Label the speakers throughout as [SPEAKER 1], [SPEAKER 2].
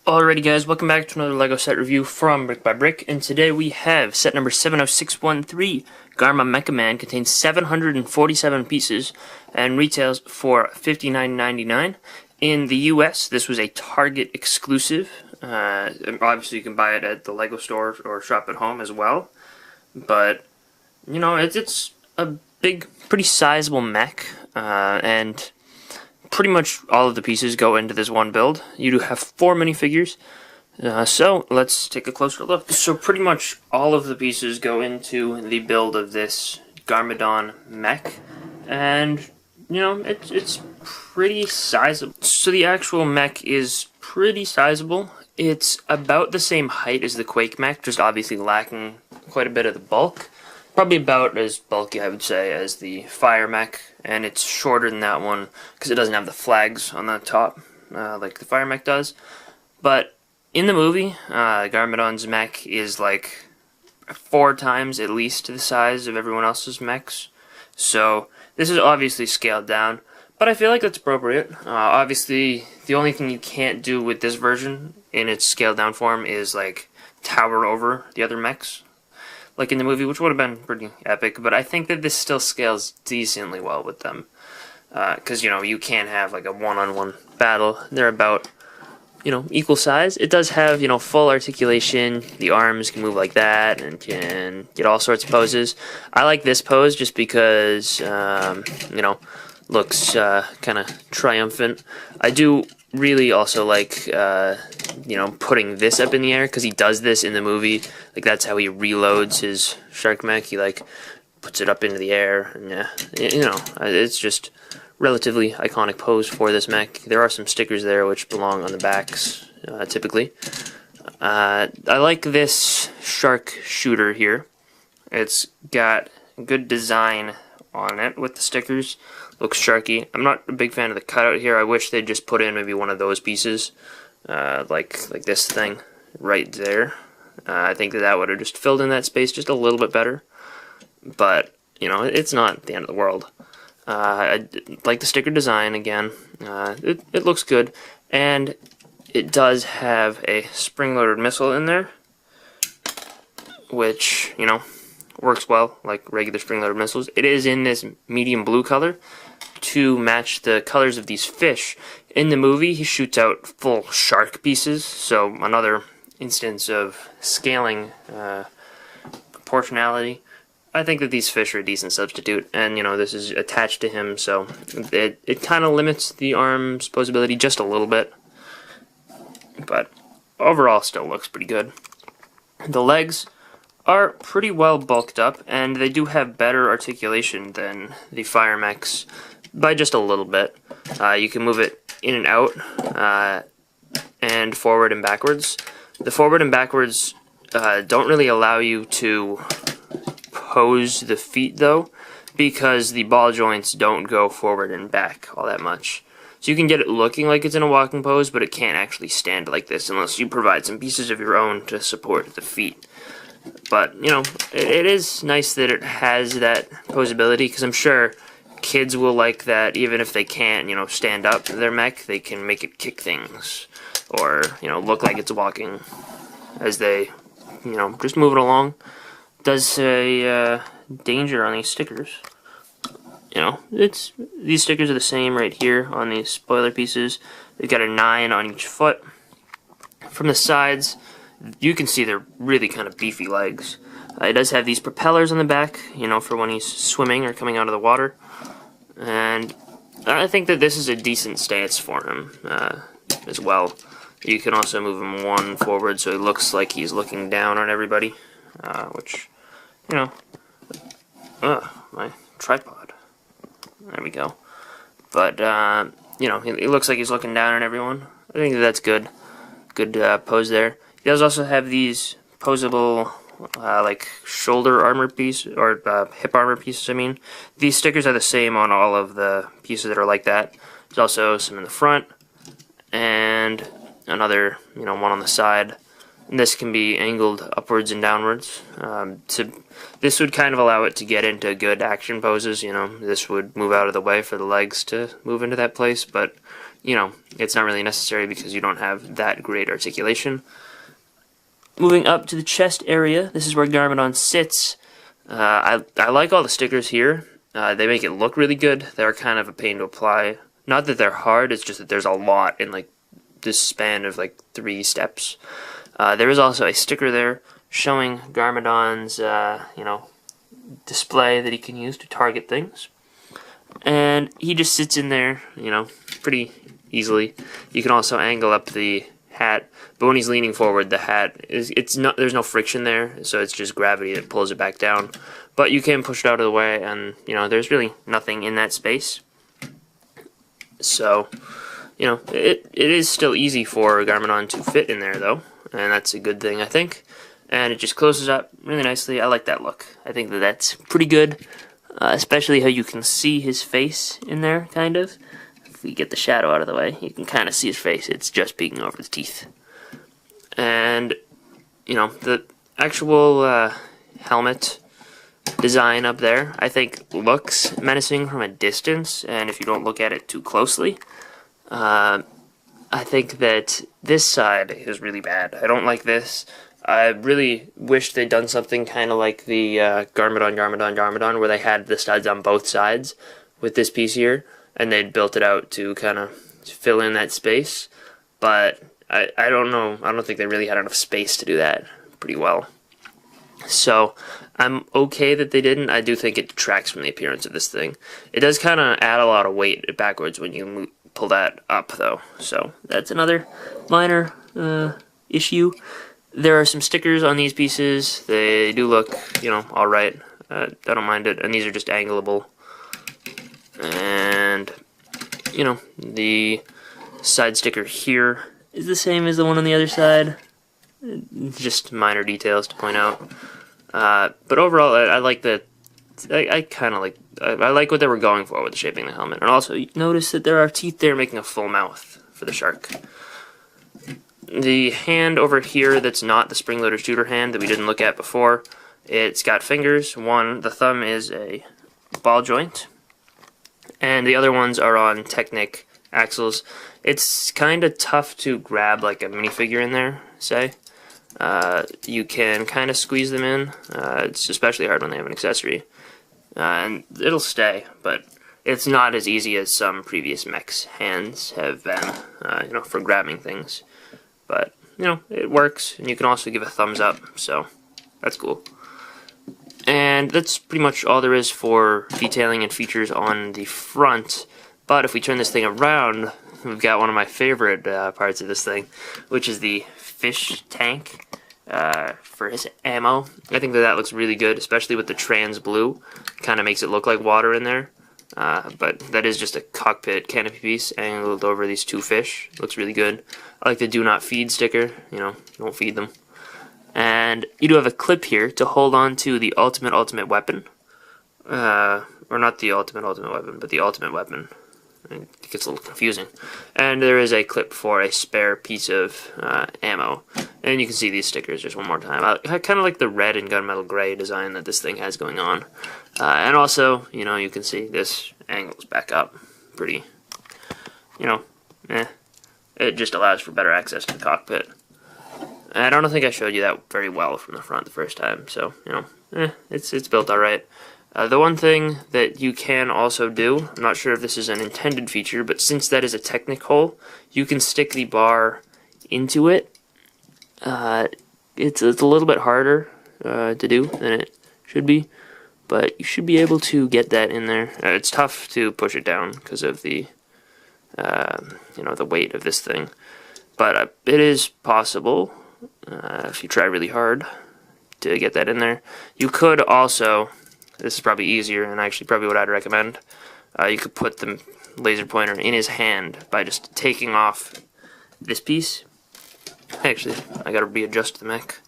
[SPEAKER 1] Alrighty guys, welcome back to another LEGO set review from BrickByBrick, and today we have set number 70613. Garma Mecha Man contains 747 pieces and retails for $59.99. In the US, this was a Target exclusive. Obviously you can buy it at the LEGO store or shop at home as well. But, you know, it's a big, pretty sizable mech, and pretty much all of the pieces go into this one build. You do have 4 minifigures, so let's take a closer look. So pretty much all of the pieces go into the build of this Garmadon mech, and you know, it's pretty sizable. So the actual mech is pretty sizable. It's about the same height as the Quake mech, just obviously lacking quite a bit of the bulk. Probably about as bulky, I would say, as the Fire mech, and it's shorter than that one because it doesn't have the flags on the top like the Fire mech does. But in the movie, Garmadon's mech is like 4 times at least the size of everyone else's mechs. So this is obviously scaled down, but I feel like that's appropriate. Obviously, the only thing you can't do with this version in its scaled down form is like tower over the other mechs, like in the movie, which would have been pretty epic, but I think that this still scales decently well with them. Because, you know, you can't have like a one-on-one battle. They're about, you know, equal size. It does have, you know, full articulation. The arms can move like that and can get all sorts of poses. I like this pose just because, you know, looks kind of triumphant. I do really also like, you know, putting this up in the air, because he does this in the movie. Like, that's how he reloads his shark mech. He like puts it up into the air, and yeah, you know, it's just relatively iconic pose for this mech. There are some stickers there which belong on the backs, typically. I like this shark shooter here. It's got good design on it with the stickers. Looks sharky. I'm not a big fan of the cutout here. I wish they'd just put in maybe one of those pieces, like this thing right there. I think that would have just filled in that space just a little bit better. But, you know, it's not the end of the world. I like the sticker design again. It looks good, and it does have a spring-loaded missile in there, which, you know, works well like regular spring-loaded missiles. It is in this medium blue color to match the colors of these fish. In the movie, he shoots out full shark pieces, so another instance of scaling proportionality. I think that these fish are a decent substitute, and you know, this is attached to him, so it kind of limits the arm's posability just a little bit, but overall still looks pretty good. The legs are pretty well bulked up, and they do have better articulation than the Fire mechs by just a little bit. You can move it in and out, and forward and backwards. The forward and backwards don't really allow you to pose the feet though, because the ball joints don't go forward and back all that much. So you can get it looking like it's in a walking pose, but it can't actually stand like this unless you provide some pieces of your own to support the feet. But, you know, it is nice that it has that posability, because I'm sure kids will like that even if they can't, you know, stand up their mech. They can make it kick things, or, you know, look like it's walking as they, you know, just move it along. Does say danger on these stickers. You know, these stickers are the same right here on these spoiler pieces. They've got a 9 on each foot. From the sides, you can see they're really kind of beefy legs. It does have these propellers on the back, you know, for when he's swimming or coming out of the water. And I think that this is a decent stance for him as well. You can also move him 1 forward so he looks like he's looking down on everybody, which, you know, my tripod. There we go. But, you know, he looks like he's looking down on everyone. I think that's good. Good pose there. He does also have these posable, like, shoulder armor piece, or hip armor pieces, I mean. These stickers are the same on all of the pieces that are like that. There's also some in the front, and another, you know, one on the side. And this can be angled upwards and downwards. This would kind of allow it to get into good action poses, you know. This would move out of the way for the legs to move into that place, but it's not really necessary because you don't have that great articulation. Moving up to the chest area, this is where Garmadon sits. I like all the stickers here. They make it look really good. They're kind of a pain to apply. Not that they're hard, it's just that there's a lot in like this span of like 3 steps. There is also a sticker there showing Garmadon's display that he can use to target things. And he just sits in there, pretty easily. You can also angle up the hat, but when he's leaning forward, the hat there's no friction there, so it's just gravity that pulls it back down. But you can push it out of the way, and there's really nothing in that space. So, it is still easy for Garmadon to fit in there though, and that's a good thing, I think. And it just closes up really nicely. I like that look. I think that that's pretty good, especially how you can see his face in there, kind of. If we get the shadow out of the way, you can kind of see his face. It's just peeking over the teeth. And, the actual helmet design up there, I think, looks menacing from a distance, and if you don't look at it too closely. I think that this side is really bad. I don't like this. I really wish they'd done something kind of like the Garmadon, where they had the studs on both sides with this piece here, and they'd built it out to kind of fill in that space. But I don't know. I don't think they really had enough space to do that pretty well. So I'm okay that they didn't. I do think it detracts from the appearance of this thing. It does kind of add a lot of weight backwards when you pull that up, though. So that's another minor issue. There are some stickers on these pieces. They do look, alright. I don't mind it. And these are just angleable. And, the side sticker here is the same as the one on the other side. Just minor details to point out. But overall, I like that. I like what they were going for with the shaping of the helmet. And also, you notice that there are teeth there making a full mouth for the shark. The hand over here that's not the spring-loaded shooter hand that we didn't look at before, it's got fingers. The thumb is a ball joint, and the other ones are on Technic axles. It's kind of tough to grab like a minifigure in there, say. You can kind of squeeze them in. It's especially hard when they have an accessory. And it'll stay, but it's not as easy as some previous mechs' hands have been, for grabbing things. But, it works, and you can also give a thumbs up, so that's cool. And that's pretty much all there is for detailing and features on the front. But if we turn this thing around, we've got one of my favorite parts of this thing, which is the fish tank for his ammo. I think that looks really good, especially with the trans blue. Kind of makes it look like water in there. But that is just a cockpit canopy piece angled over these 2 fish. Looks really good. I like the do not feed sticker, don't feed them. And you do have a clip here to hold on to the ultimate weapon. Or not the ultimate weapon, but the ultimate weapon. It gets a little confusing. And there is a clip for a spare piece of ammo. And you can see these stickers just one more time. I kind of like the red and gunmetal gray design that this thing has going on. And also, you can see this angles back up pretty, It just allows for better access to the cockpit. And I don't think I showed you that very well from the front the first time, so, it's built alright. The one thing that you can also do, I'm not sure if this is an intended feature, but since that is a Technic hole, you can stick the bar into it. It's a little bit harder to do than it should be, but you should be able to get that in there. It's tough to push it down because of the the weight of this thing, but it is possible if you try really hard to get that in there. You could also, this is probably easier and actually probably what I'd recommend, you could put the laser pointer in his hand by just taking off this piece. Actually, I gotta readjust the mech.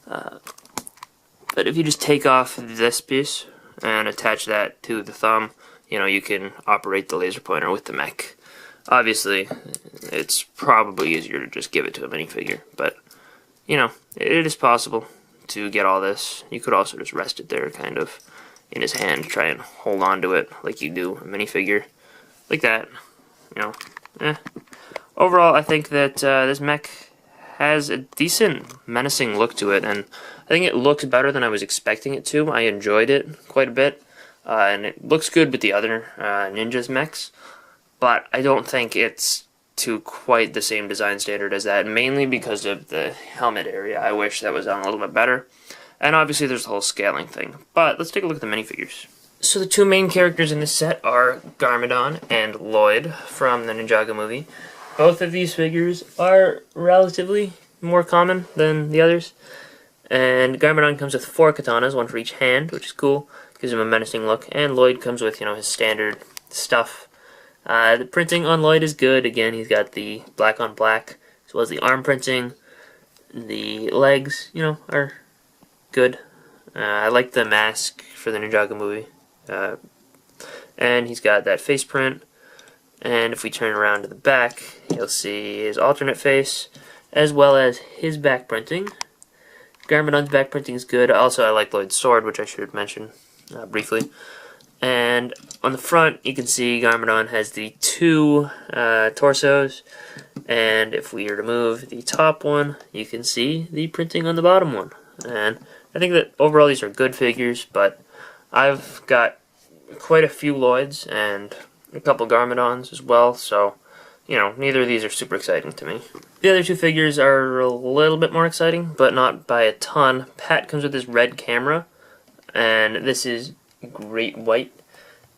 [SPEAKER 1] But if you just take off this piece and attach that to the thumb, you can operate the laser pointer with the mech. Obviously, it's probably easier to just give it to a minifigure, but, it is possible to get all this. You could also just rest it there, kind of, in his hand, try and hold on to it like you do a minifigure, like that, Overall, I think that this mech has a decent menacing look to it, and I think it looks better than I was expecting it to. I enjoyed it quite a bit, and it looks good with the other Ninja's mechs, but I don't think it's to quite the same design standard as that, mainly because of the helmet area. I wish that was done a little bit better, and obviously there's the whole scaling thing. But let's take a look at the minifigures. So the two main characters in this set are Garmadon and Lloyd from the Ninjago movie. Both of these figures are relatively more common than the others. And Garmadon comes with 4 katanas, one for each hand, which is cool. Gives him a menacing look. And Lloyd comes with, his standard stuff. The printing on Lloyd is good. Again, he's got the black on black, as well as the arm printing. The legs, are good. I like the mask for the Ninjago movie. And he's got that face print. And if we turn around to the back, you'll see his alternate face, as well as his back printing. Garmadon's back printing is good. Also, I like Lloyd's sword, which I should mention briefly. And on the front, you can see Garmadon has the 2 torsos. And if we remove the top one, you can see the printing on the bottom one. And I think that overall these are good figures, but I've got quite a few Lloyds and a couple Garmadons as well, so, neither of these are super exciting to me. The other 2 figures are a little bit more exciting, but not by a ton. Pat comes with this red camera, and this is Great White,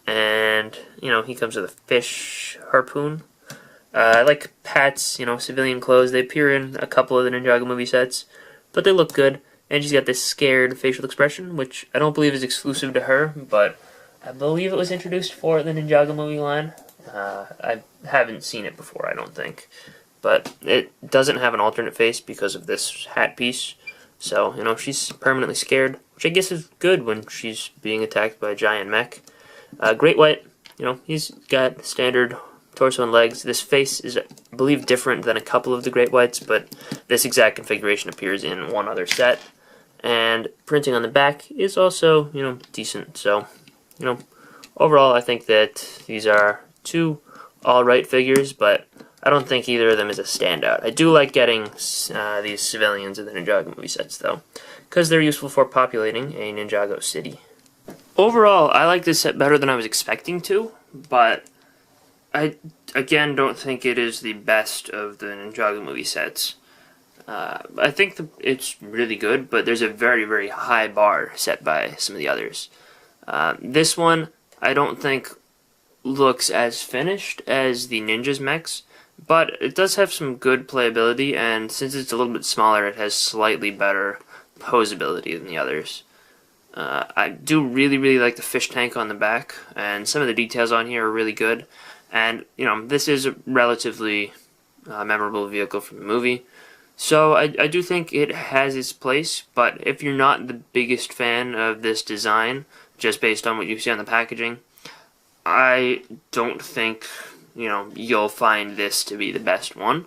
[SPEAKER 1] and, he comes with a fish harpoon. I like Pat's, civilian clothes. They appear in a couple of the Ninjago movie sets, but they look good, and she's got this scared facial expression, which I don't believe is exclusive to her, but I believe it was introduced for the Ninjago movie line. I haven't seen it before, I don't think. But it doesn't have an alternate face because of this hat piece. So, she's permanently scared, which I guess is good when she's being attacked by a giant mech. Great White, he's got standard torso and legs. This face is, I believe, different than a couple of the Great Whites, but this exact configuration appears in one other set. And printing on the back is also, decent. So, overall, I think that these are 2 alright figures, but I don't think either of them is a standout. I do like getting these civilians in the Ninjago movie sets, though, because they're useful for populating a Ninjago city. Overall, I like this set better than I was expecting to, but I, again, don't think it is the best of the Ninjago movie sets. I think it's really good, but there's a very, very high bar set by some of the others. This one, I don't think looks as finished as the Ninja's mechs, but it does have some good playability, and since it's a little bit smaller, it has slightly better posability than the others. I do really, really like the fish tank on the back, and some of the details on here are really good. And, this is a relatively memorable vehicle from the movie. So I do think it has its place, but if you're not the biggest fan of this design, just based on what you see on the packaging, I don't think, you'll find this to be the best one.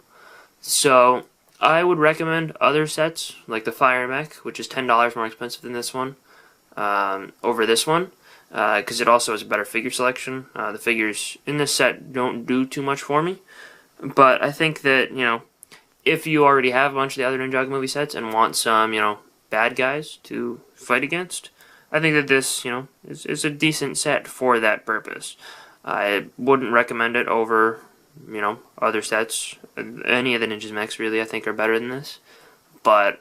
[SPEAKER 1] So I would recommend other sets, like the Fire Mech, which is $10 more expensive than this one, over this one, because it also has a better figure selection. The figures in this set don't do too much for me, but I think that, if you already have a bunch of the other Ninjago movie sets and want some, bad guys to fight against, I think that this, is a decent set for that purpose. I wouldn't recommend it over, other sets. Any of the Ninja's mechs, really, I think are better than this. But,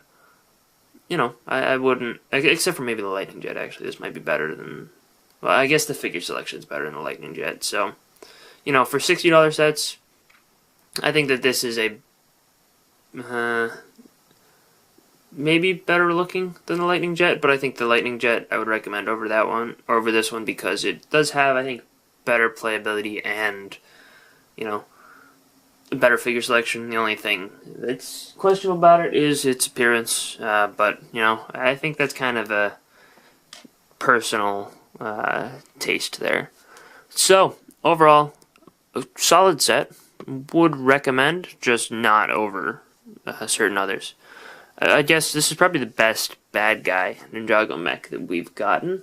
[SPEAKER 1] I wouldn't, except for maybe the Lightning Jet, actually. This might be better than, well, I guess the figure selection is better than the Lightning Jet. So, for $60 sets, I think that this is a maybe better looking than the Lightning Jet, but I think the Lightning Jet I would recommend over that one, or over this one, because it does have, I think, better playability and, better figure selection. The only thing that's questionable about it is its appearance, but, I think that's kind of a personal taste there. So, overall, a solid set. Would recommend, just not over certain others. I guess this is probably the best bad guy Ninjago mech that we've gotten.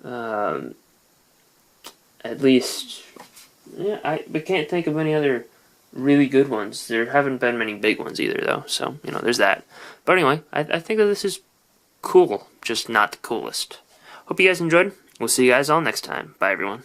[SPEAKER 1] At least, yeah, I can't think of any other really good ones. There haven't been many big ones either, though, so, you know, there's that. But anyway, I think that this is cool, just not the coolest. Hope you guys enjoyed. We'll see you guys all next time. Bye, everyone.